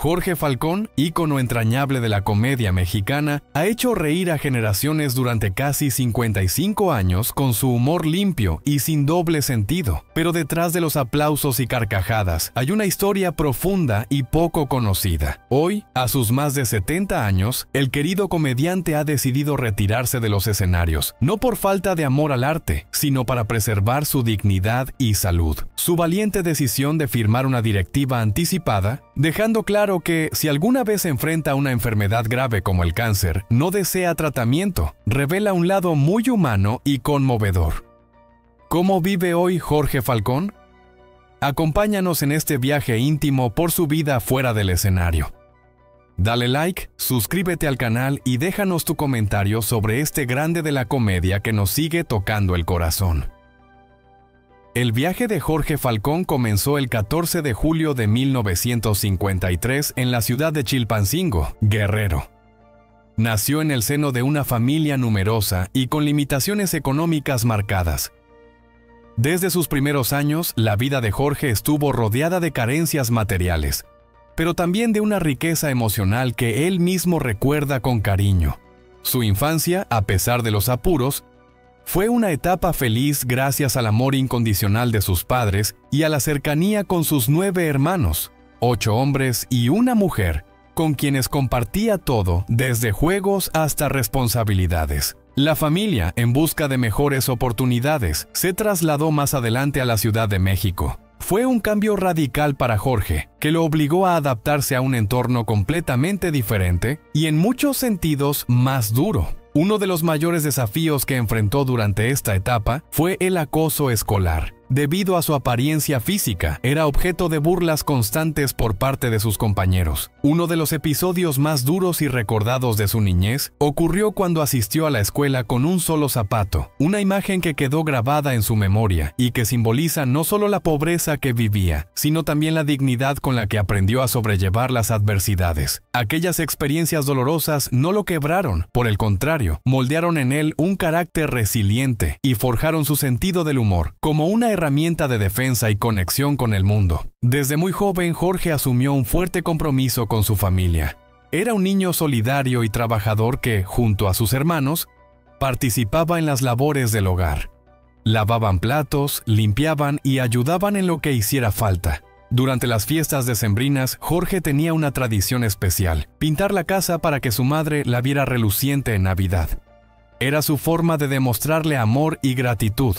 Jorge Falcón, ícono entrañable de la comedia mexicana, ha hecho reír a generaciones durante casi 55 años con su humor limpio y sin doble sentido. Pero detrás de los aplausos y carcajadas hay una historia profunda y poco conocida. Hoy, a sus más de 70 años, el querido comediante ha decidido retirarse de los escenarios, no por falta de amor al arte, sino para preservar su dignidad y salud. Su valiente decisión de firmar una directiva anticipada, dejando claro que si alguna vez se enfrenta a una enfermedad grave como el cáncer, no desea tratamiento, revela un lado muy humano y conmovedor. ¿Cómo vive hoy Jorge Falcón? Acompáñanos en este viaje íntimo por su vida fuera del escenario. Dale like, suscríbete al canal y déjanos tu comentario sobre este grande de la comedia que nos sigue tocando el corazón. El viaje de Jorge Falcón comenzó el 14 de julio de 1953 en la ciudad de Chilpancingo, Guerrero. Nació en el seno de una familia numerosa y con limitaciones económicas marcadas. Desde sus primeros años, la vida de Jorge estuvo rodeada de carencias materiales, pero también de una riqueza emocional que él mismo recuerda con cariño. Su infancia, a pesar de los apuros, fue una etapa feliz gracias al amor incondicional de sus padres y a la cercanía con sus 9 hermanos, 8 hombres y una mujer, con quienes compartía todo, desde juegos hasta responsabilidades. La familia, en busca de mejores oportunidades, se trasladó más adelante a la Ciudad de México. Fue un cambio radical para Jorge, que lo obligó a adaptarse a un entorno completamente diferente y en muchos sentidos más duro. Uno de los mayores desafíos que enfrentó durante esta etapa fue el acoso escolar. Debido a su apariencia física, era objeto de burlas constantes por parte de sus compañeros. Uno de los episodios más duros y recordados de su niñez ocurrió cuando asistió a la escuela con un solo zapato, una imagen que quedó grabada en su memoria y que simboliza no solo la pobreza que vivía, sino también la dignidad con la que aprendió a sobrellevar las adversidades. Aquellas experiencias dolorosas no lo quebraron, por el contrario, moldearon en él un carácter resiliente y forjaron su sentido del humor como una herramienta de defensa y conexión con el mundo. Desde muy joven, Jorge asumió un fuerte compromiso con su familia. Era un niño solidario y trabajador que, junto a sus hermanos, participaba en las labores del hogar. Lavaban platos, limpiaban y ayudaban en lo que hiciera falta. Durante las fiestas decembrinas, Jorge tenía una tradición especial: pintar la casa para que su madre la viera reluciente en Navidad. Era su forma de demostrarle amor y gratitud,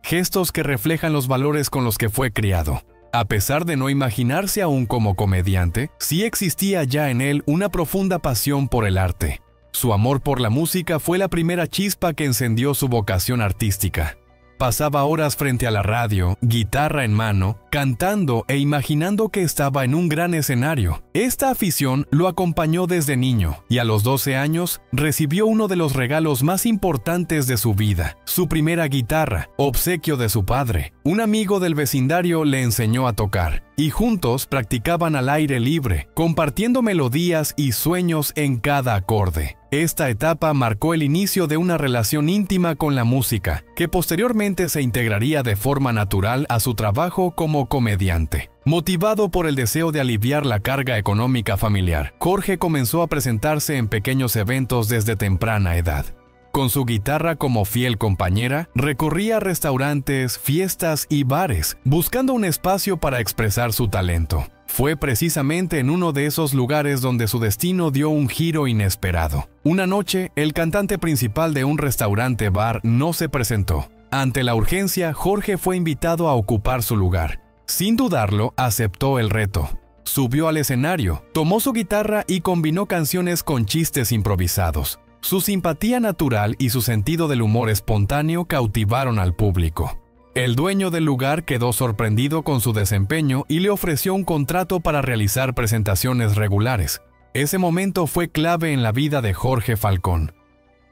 gestos que reflejan los valores con los que fue criado. A pesar de no imaginarse aún como comediante, sí existía ya en él una profunda pasión por el arte. Su amor por la música fue la primera chispa que encendió su vocación artística. Pasaba horas frente a la radio, guitarra en mano, cantando e imaginando que estaba en un gran escenario. Esta afición lo acompañó desde niño y a los 12 años recibió uno de los regalos más importantes de su vida: su primera guitarra, obsequio de su padre. Un amigo del vecindario le enseñó a tocar y juntos practicaban al aire libre, compartiendo melodías y sueños en cada acorde. Esta etapa marcó el inicio de una relación íntima con la música, que posteriormente se integraría de forma natural a su trabajo como comediante. Motivado por el deseo de aliviar la carga económica familiar, Jorge comenzó a presentarse en pequeños eventos desde temprana edad. Con su guitarra como fiel compañera, recorría restaurantes, fiestas y bares, buscando un espacio para expresar su talento. Fue precisamente en uno de esos lugares donde su destino dio un giro inesperado. Una noche, el cantante principal de un restaurante-bar no se presentó. Ante la urgencia, Jorge fue invitado a ocupar su lugar. Sin dudarlo, aceptó el reto. Subió al escenario, tomó su guitarra y combinó canciones con chistes improvisados. Su simpatía natural y su sentido del humor espontáneo cautivaron al público. El dueño del lugar quedó sorprendido con su desempeño y le ofreció un contrato para realizar presentaciones regulares. Ese momento fue clave en la vida de Jorge Falcón.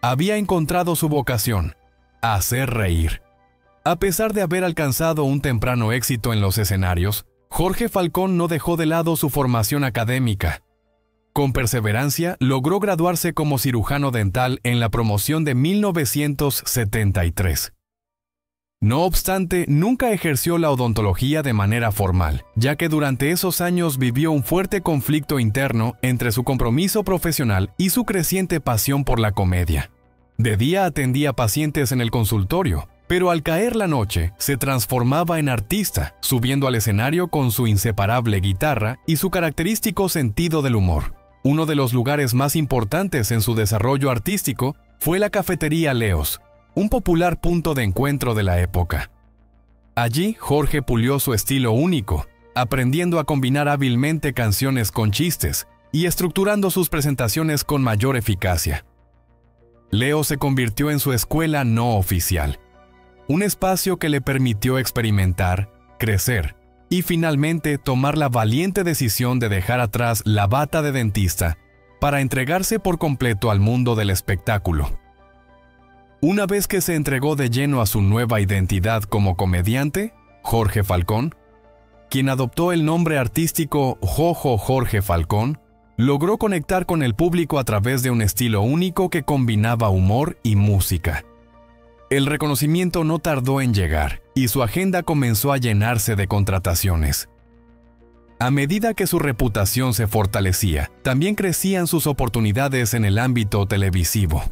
Había encontrado su vocación: hacer reír. A pesar de haber alcanzado un temprano éxito en los escenarios, Jorge Falcón no dejó de lado su formación académica. Con perseverancia, logró graduarse como cirujano dental en la promoción de 1973. No obstante, nunca ejerció la odontología de manera formal, ya que durante esos años vivió un fuerte conflicto interno entre su compromiso profesional y su creciente pasión por la comedia. De día atendía pacientes en el consultorio, pero al caer la noche se transformaba en artista, subiendo al escenario con su inseparable guitarra y su característico sentido del humor. Uno de los lugares más importantes en su desarrollo artístico fue la cafetería Leos, un popular punto de encuentro de la época. Allí, Jorge pulió su estilo único, aprendiendo a combinar hábilmente canciones con chistes y estructurando sus presentaciones con mayor eficacia. Leo se convirtió en su escuela no oficial, un espacio que le permitió experimentar, crecer y finalmente tomar la valiente decisión de dejar atrás la bata de dentista para entregarse por completo al mundo del espectáculo. Una vez que se entregó de lleno a su nueva identidad como comediante, Jorge Falcón, quien adoptó el nombre artístico Jojo Jorge Falcón, logró conectar con el público a través de un estilo único que combinaba humor y música. El reconocimiento no tardó en llegar y su agenda comenzó a llenarse de contrataciones. A medida que su reputación se fortalecía, también crecían sus oportunidades en el ámbito televisivo.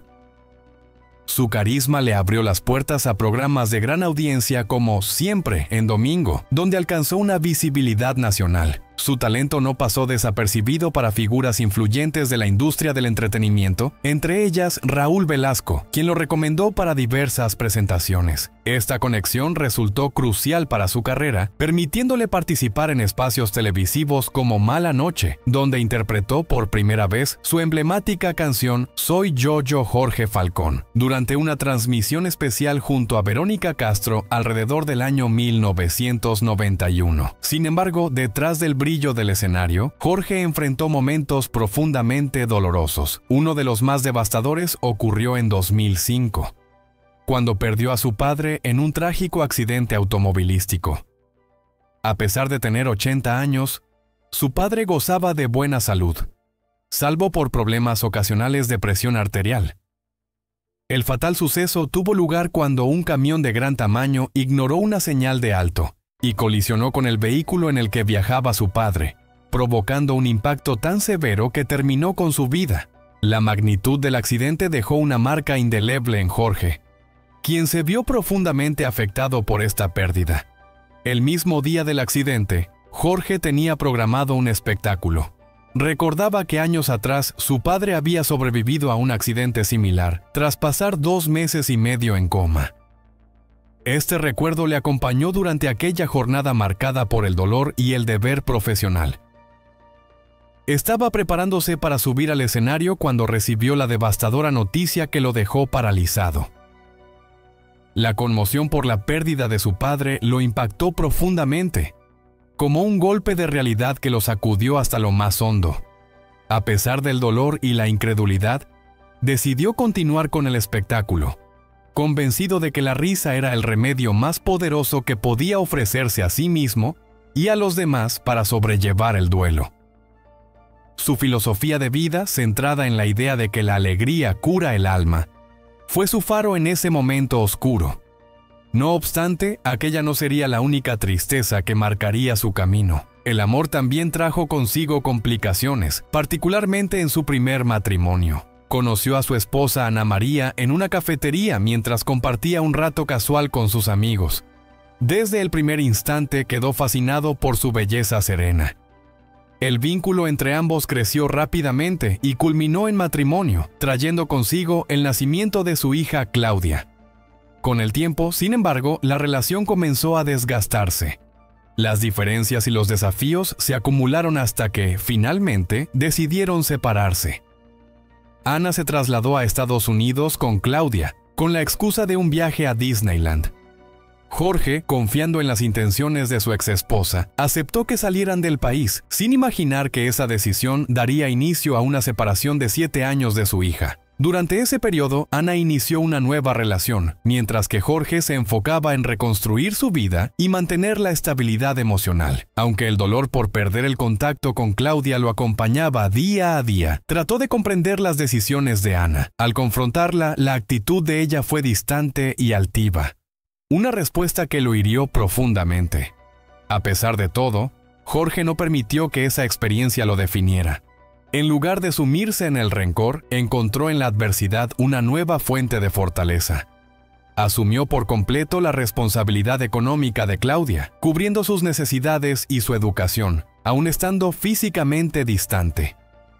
Su carisma le abrió las puertas a programas de gran audiencia como Siempre en domingo, donde alcanzó una visibilidad nacional. Su talento no pasó desapercibido para figuras influyentes de la industria del entretenimiento, entre ellas Raúl Velasco, quien lo recomendó para diversas presentaciones. Esta conexión resultó crucial para su carrera, permitiéndole participar en espacios televisivos como Mala Noche, donde interpretó por primera vez su emblemática canción Soy Jojo Jorge Falcón, durante una transmisión especial junto a Verónica Castro alrededor del año 1991. Sin embargo, detrás del brillo del escenario, Jorge enfrentó momentos profundamente dolorosos. Uno de los más devastadores ocurrió en 2005, cuando perdió a su padre en un trágico accidente automovilístico. A pesar de tener 80 años, su padre gozaba de buena salud, salvo por problemas ocasionales de presión arterial. El fatal suceso tuvo lugar cuando un camión de gran tamaño ignoró una señal de alto y colisionó con el vehículo en el que viajaba su padre, provocando un impacto tan severo que terminó con su vida. La magnitud del accidente dejó una marca indeleble en Jorge, quien se vio profundamente afectado por esta pérdida. El mismo día del accidente, Jorge tenía programado un espectáculo. Recordaba que años atrás su padre había sobrevivido a un accidente similar, tras pasar 2 meses y medio en coma. Este recuerdo le acompañó durante aquella jornada marcada por el dolor y el deber profesional. Estaba preparándose para subir al escenario cuando recibió la devastadora noticia que lo dejó paralizado. La conmoción por la pérdida de su padre lo impactó profundamente, como un golpe de realidad que lo sacudió hasta lo más hondo. A pesar del dolor y la incredulidad, decidió continuar con el espectáculo, convencido de que la risa era el remedio más poderoso que podía ofrecerse a sí mismo y a los demás para sobrellevar el duelo. Su filosofía de vida, centrada en la idea de que la alegría cura el alma, fue su faro en ese momento oscuro. No obstante, aquella no sería la única tristeza que marcaría su camino. El amor también trajo consigo complicaciones, particularmente en su primer matrimonio. Conoció a su esposa Ana María en una cafetería mientras compartía un rato casual con sus amigos. Desde el primer instante quedó fascinado por su belleza serena. El vínculo entre ambos creció rápidamente y culminó en matrimonio, trayendo consigo el nacimiento de su hija Claudia. Con el tiempo, sin embargo, la relación comenzó a desgastarse. Las diferencias y los desafíos se acumularon hasta que, finalmente, decidieron separarse. Ana se trasladó a Estados Unidos con Claudia, con la excusa de un viaje a Disneyland. Jorge, confiando en las intenciones de su exesposa, aceptó que salieran del país, sin imaginar que esa decisión daría inicio a una separación de 7 años de su hija. Durante ese periodo, Ana inició una nueva relación, mientras que Jorge se enfocaba en reconstruir su vida y mantener la estabilidad emocional. Aunque el dolor por perder el contacto con Claudia lo acompañaba día a día, trató de comprender las decisiones de Ana. Al confrontarla, la actitud de ella fue distante y altiva. una respuesta que lo hirió profundamente. A pesar de todo, Jorge no permitió que esa experiencia lo definiera. En lugar de sumirse en el rencor, encontró en la adversidad una nueva fuente de fortaleza. Asumió por completo la responsabilidad económica de Claudia, cubriendo sus necesidades y su educación, aun estando físicamente distante.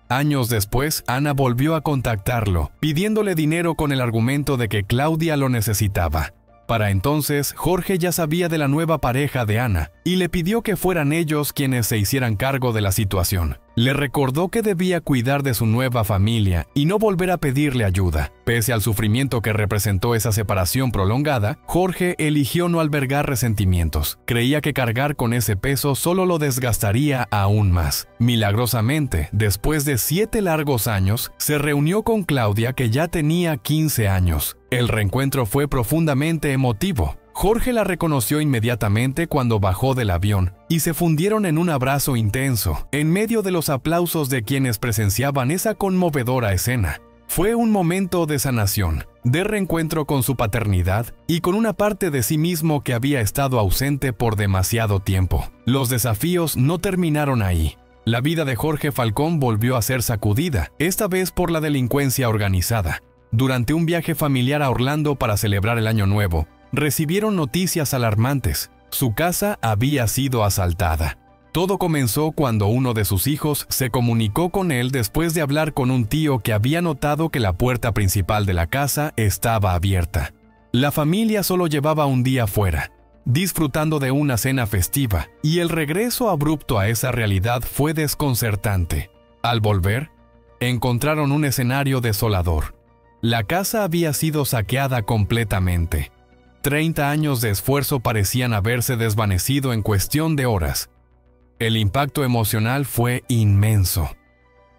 Años después, Ana volvió a contactarlo, pidiéndole dinero con el argumento de que Claudia lo necesitaba. Para entonces, Jorge ya sabía de la nueva pareja de Ana y le pidió que fueran ellos quienes se hicieran cargo de la situación. Le recordó que debía cuidar de su nueva familia y no volver a pedirle ayuda. Pese al sufrimiento que representó esa separación prolongada, Jorge eligió no albergar resentimientos. Creía que cargar con ese peso solo lo desgastaría aún más. Milagrosamente, después de 7 largos años, se reunió con Claudia, que ya tenía 15 años. El reencuentro fue profundamente emotivo. Jorge la reconoció inmediatamente cuando bajó del avión y se fundieron en un abrazo intenso, en medio de los aplausos de quienes presenciaban esa conmovedora escena. Fue un momento de sanación, de reencuentro con su paternidad y con una parte de sí mismo que había estado ausente por demasiado tiempo. Los desafíos no terminaron ahí. La vida de Jorge Falcón volvió a ser sacudida, esta vez por la delincuencia organizada. Durante un viaje familiar a Orlando para celebrar el Año Nuevo, recibieron noticias alarmantes. Su casa había sido asaltada. Todo comenzó cuando uno de sus hijos se comunicó con él después de hablar con un tío que había notado que la puerta principal de la casa estaba abierta. La familia solo llevaba un día fuera, disfrutando de una cena festiva, y el regreso abrupto a esa realidad fue desconcertante. Al volver, encontraron un escenario desolador. La casa había sido saqueada completamente. 30 años de esfuerzo parecían haberse desvanecido en cuestión de horas. El impacto emocional fue inmenso.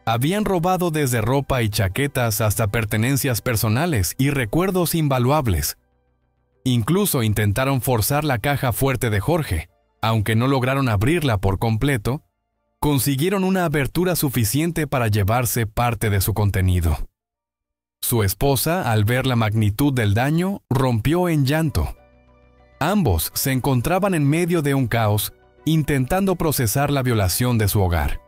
Habían robado desde ropa y chaquetas hasta pertenencias personales y recuerdos invaluables. Incluso intentaron forzar la caja fuerte de Jorge. Aunque no lograron abrirla por completo, consiguieron una abertura suficiente para llevarse parte de su contenido. Su esposa, al ver la magnitud del daño, rompió en llanto. Ambos se encontraban en medio de un caos, intentando procesar la violación de su hogar.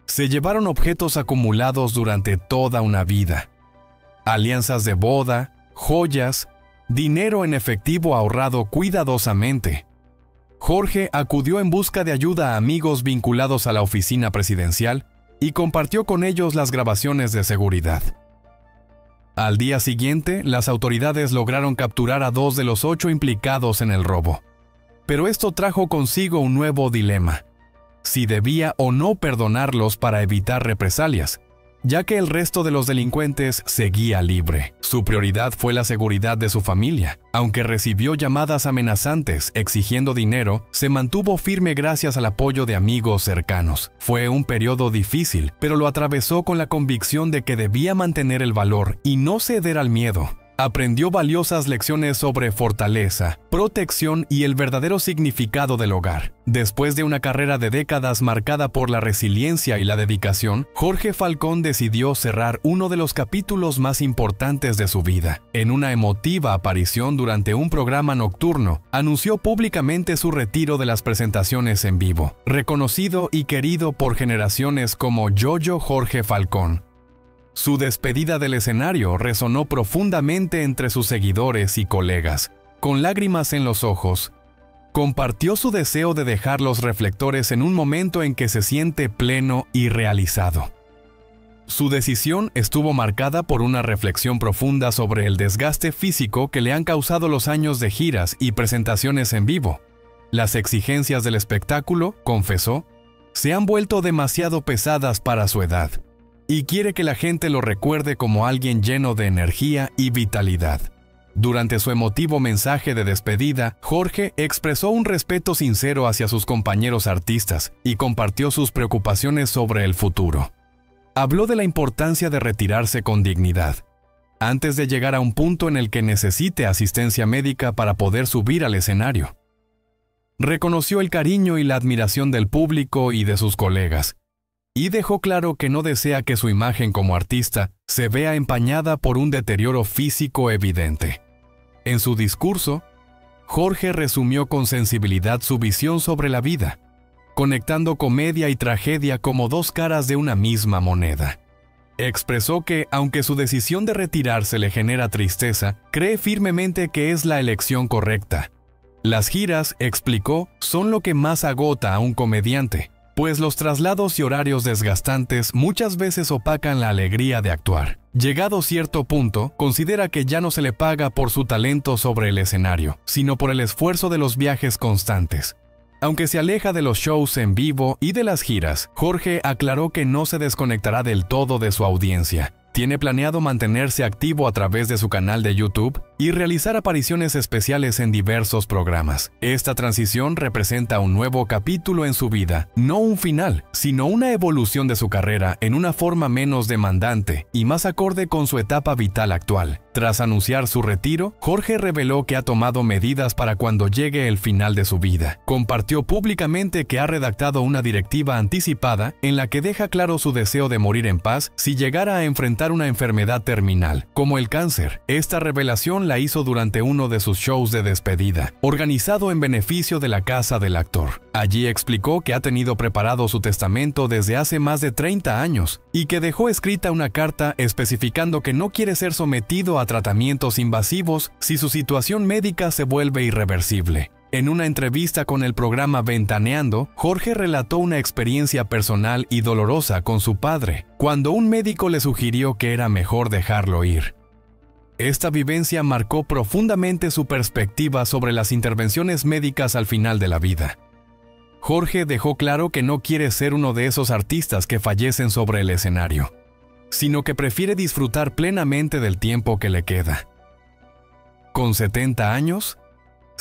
Se llevaron objetos acumulados durante toda una vida: alianzas de boda, joyas, dinero en efectivo ahorrado cuidadosamente. Jorge acudió en busca de ayuda a amigos vinculados a la oficina presidencial y compartió con ellos las grabaciones de seguridad. Al día siguiente, las autoridades lograron capturar a 2 de los 8 implicados en el robo. Pero esto trajo consigo un nuevo dilema: si debía o no perdonarlos para evitar represalias, ya que el resto de los delincuentes seguía libre. Su prioridad fue la seguridad de su familia. Aunque recibió llamadas amenazantes exigiendo dinero, se mantuvo firme gracias al apoyo de amigos cercanos. Fue un periodo difícil, pero lo atravesó con la convicción de que debía mantener el valor y no ceder al miedo. Aprendió valiosas lecciones sobre fortaleza, protección y el verdadero significado del hogar. Después de una carrera de décadas marcada por la resiliencia y la dedicación, Jorge Falcón decidió cerrar uno de los capítulos más importantes de su vida. En una emotiva aparición durante un programa nocturno, anunció públicamente su retiro de las presentaciones en vivo, reconocido y querido por generaciones como Yoyo Jorge Falcón. Su despedida del escenario resonó profundamente entre sus seguidores y colegas. Con lágrimas en los ojos, compartió su deseo de dejar los reflectores en un momento en que se siente pleno y realizado. Su decisión estuvo marcada por una reflexión profunda sobre el desgaste físico que le han causado los años de giras y presentaciones en vivo. Las exigencias del espectáculo, confesó, se han vuelto demasiado pesadas para su edad, y quiere que la gente lo recuerde como alguien lleno de energía y vitalidad. Durante su emotivo mensaje de despedida, Jorge expresó un respeto sincero hacia sus compañeros artistas y compartió sus preocupaciones sobre el futuro. Habló de la importancia de retirarse con dignidad, antes de llegar a un punto en el que necesite asistencia médica para poder subir al escenario. Reconoció el cariño y la admiración del público y de sus colegas, y dejó claro que no desea que su imagen como artista se vea empañada por un deterioro físico evidente. En su discurso, Jorge resumió con sensibilidad su visión sobre la vida, conectando comedia y tragedia como dos caras de una misma moneda. Expresó que, aunque su decisión de retirarse le genera tristeza, cree firmemente que es la elección correcta. Las giras, explicó, son lo que más agota a un comediante, pues los traslados y horarios desgastantes muchas veces opacan la alegría de actuar. Llegado cierto punto, considera que ya no se le paga por su talento sobre el escenario, sino por el esfuerzo de los viajes constantes. Aunque se aleja de los shows en vivo y de las giras, Jorge aclaró que no se desconectará del todo de su audiencia. Tiene planeado mantenerse activo a través de su canal de YouTube y realizar apariciones especiales en diversos programas. Esta transición representa un nuevo capítulo en su vida, no un final, sino una evolución de su carrera en una forma menos demandante y más acorde con su etapa vital actual. Tras anunciar su retiro, Jorge reveló que ha tomado medidas para cuando llegue el final de su vida. Compartió públicamente que ha redactado una directiva anticipada en la que deja claro su deseo de morir en paz si llegara a enfrentar una enfermedad terminal, como el cáncer. Esta revelación la hizo durante uno de sus shows de despedida, organizado en beneficio de la casa del actor. Allí explicó que ha tenido preparado su testamento desde hace más de 30 años y que dejó escrita una carta especificando que no quiere ser sometido a tratamientos invasivos si su situación médica se vuelve irreversible. En una entrevista con el programa Ventaneando, Jorge relató una experiencia personal y dolorosa con su padre, cuando un médico le sugirió que era mejor dejarlo ir. Esta vivencia marcó profundamente su perspectiva sobre las intervenciones médicas al final de la vida. Jorge dejó claro que no quiere ser uno de esos artistas que fallecen sobre el escenario, sino que prefiere disfrutar plenamente del tiempo que le queda. Con 70 años,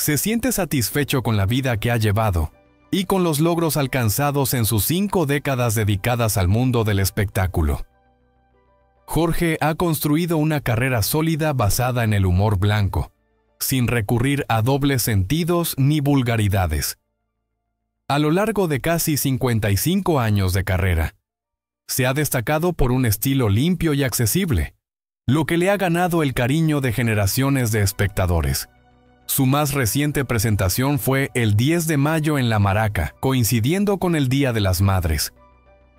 se siente satisfecho con la vida que ha llevado y con los logros alcanzados en sus 5 décadas dedicadas al mundo del espectáculo. Jorge ha construido una carrera sólida basada en el humor blanco, sin recurrir a dobles sentidos ni vulgaridades. A lo largo de casi 55 años de carrera, se ha destacado por un estilo limpio y accesible, lo que le ha ganado el cariño de generaciones de espectadores. Su más reciente presentación fue el 10 de mayo en La Maraca, coincidiendo con el Día de las Madres.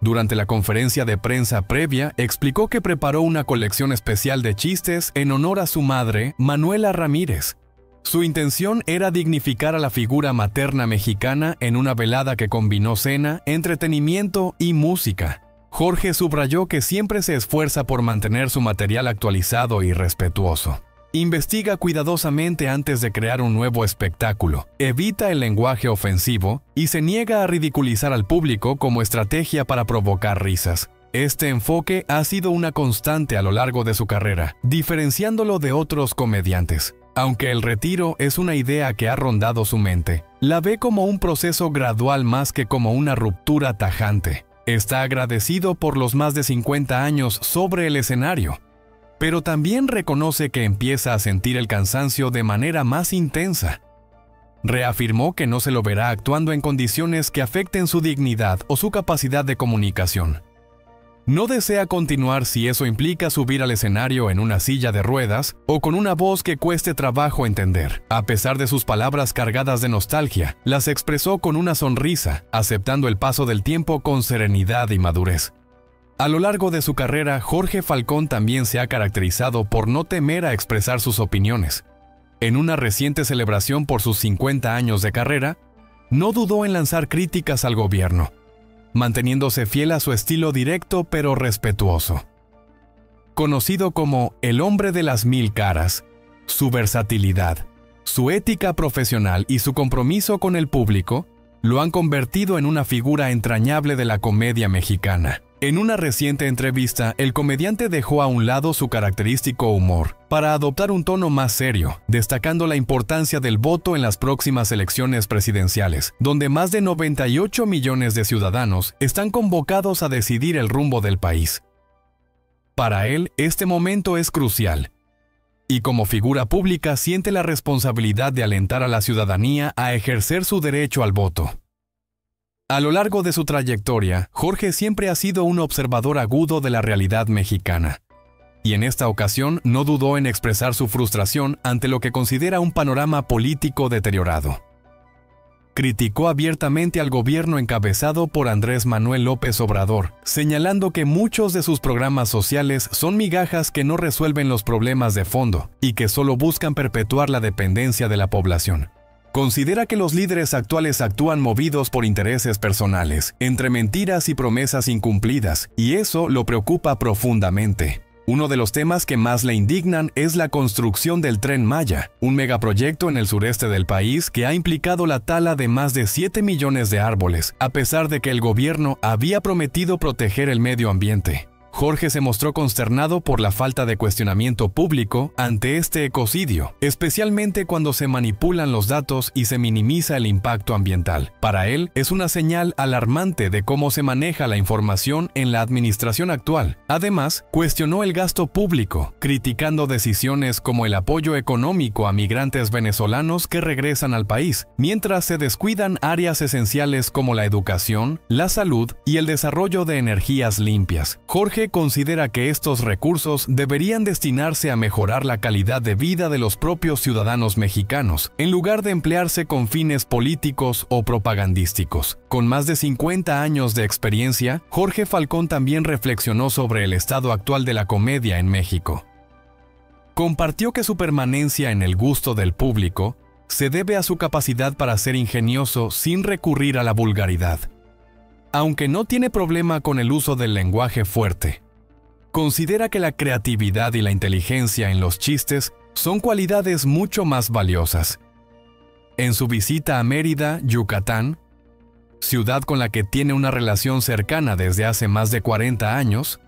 Durante la conferencia de prensa previa, explicó que preparó una colección especial de chistes en honor a su madre, Manuela Ramírez. Su intención era dignificar a la figura materna mexicana en una velada que combinó cena, entretenimiento y música. Jorge subrayó que siempre se esfuerza por mantener su material actualizado y respetuoso. Investiga cuidadosamente antes de crear un nuevo espectáculo, evita el lenguaje ofensivo y se niega a ridiculizar al público como estrategia para provocar risas. Este enfoque ha sido una constante a lo largo de su carrera, diferenciándolo de otros comediantes. Aunque el retiro es una idea que ha rondado su mente, la ve como un proceso gradual más que como una ruptura tajante. Está agradecido por los más de 50 años sobre el escenario, pero también reconoce que empieza a sentir el cansancio de manera más intensa. Reafirmó que no se lo verá actuando en condiciones que afecten su dignidad o su capacidad de comunicación. No desea continuar si eso implica subir al escenario en una silla de ruedas o con una voz que cueste trabajo entender. A pesar de sus palabras cargadas de nostalgia, las expresó con una sonrisa, aceptando el paso del tiempo con serenidad y madurez. A lo largo de su carrera, Jorge Falcón también se ha caracterizado por no temer a expresar sus opiniones. En una reciente celebración por sus 50 años de carrera, no dudó en lanzar críticas al gobierno, manteniéndose fiel a su estilo directo pero respetuoso. Conocido como el hombre de las 1000 caras, su versatilidad, su ética profesional y su compromiso con el público lo han convertido en una figura entrañable de la comedia mexicana. En una reciente entrevista, el comediante dejó a un lado su característico humor para adoptar un tono más serio, destacando la importancia del voto en las próximas elecciones presidenciales, donde más de 98 millones de ciudadanos están convocados a decidir el rumbo del país. Para él, este momento es crucial, y como figura pública siente la responsabilidad de alentar a la ciudadanía a ejercer su derecho al voto. A lo largo de su trayectoria, Jorge siempre ha sido un observador agudo de la realidad mexicana. y en esta ocasión no dudó en expresar su frustración ante lo que considera un panorama político deteriorado. Criticó abiertamente al gobierno encabezado por Andrés Manuel López Obrador, señalando que muchos de sus programas sociales son migajas que no resuelven los problemas de fondo y que solo buscan perpetuar la dependencia de la población. Considera que los líderes actuales actúan movidos por intereses personales, entre mentiras y promesas incumplidas, y eso lo preocupa profundamente. Uno de los temas que más le indignan es la construcción del Tren Maya, un megaproyecto en el sureste del país que ha implicado la tala de más de 7 millones de árboles, a pesar de que el gobierno había prometido proteger el medio ambiente. Jorge se mostró consternado por la falta de cuestionamiento público ante este ecocidio, especialmente cuando se manipulan los datos y se minimiza el impacto ambiental. Para él, es una señal alarmante de cómo se maneja la información en la administración actual. Además, cuestionó el gasto público, criticando decisiones como el apoyo económico a migrantes venezolanos que regresan al país, mientras se descuidan áreas esenciales como la educación, la salud y el desarrollo de energías limpias. Jorge considera que estos recursos deberían destinarse a mejorar la calidad de vida de los propios ciudadanos mexicanos, en lugar de emplearse con fines políticos o propagandísticos. Con más de 50 años de experiencia, Jorge Falcón también reflexionó sobre el estado actual de la comedia en México. Compartió que su permanencia en el gusto del público se debe a su capacidad para ser ingenioso sin recurrir a la vulgaridad. Aunque no tiene problema con el uso del lenguaje fuerte, considera que la creatividad y la inteligencia en los chistes son cualidades mucho más valiosas. En su visita a Mérida, Yucatán, ciudad con la que tiene una relación cercana desde hace más de 40 años,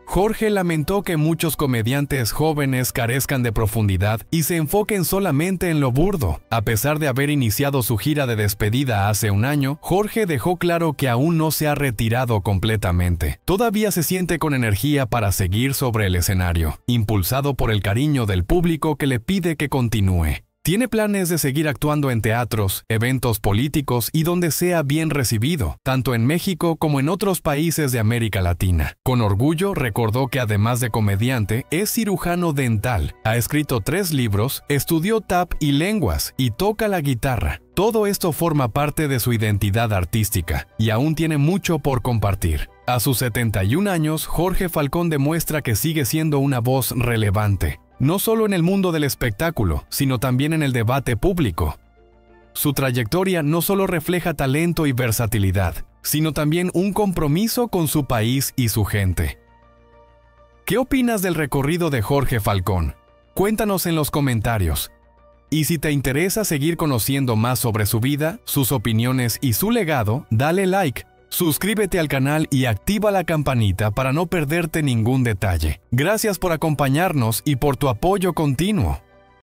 Jorge lamentó que muchos comediantes jóvenes carezcan de profundidad y se enfoquen solamente en lo burdo. A pesar de haber iniciado su gira de despedida hace un año, Jorge dejó claro que aún no se ha retirado completamente. Todavía se siente con energía para seguir sobre el escenario, impulsado por el cariño del público que le pide que continúe. Tiene planes de seguir actuando en teatros, eventos políticos y donde sea bien recibido, tanto en México como en otros países de América Latina. Con orgullo recordó que además de comediante, es cirujano dental, ha escrito 3 libros, estudió tap y lenguas y toca la guitarra. Todo esto forma parte de su identidad artística y aún tiene mucho por compartir. A sus 71 años, Jorge Falcón demuestra que sigue siendo una voz relevante, no solo en el mundo del espectáculo, sino también en el debate público. Su trayectoria no solo refleja talento y versatilidad, sino también un compromiso con su país y su gente. ¿Qué opinas del recorrido de Jorge Falcón? Cuéntanos en los comentarios. Y si te interesa seguir conociendo más sobre su vida, sus opiniones y su legado, dale like. Suscríbete al canal y activa la campanita para no perderte ningún detalle. Gracias por acompañarnos y por tu apoyo continuo.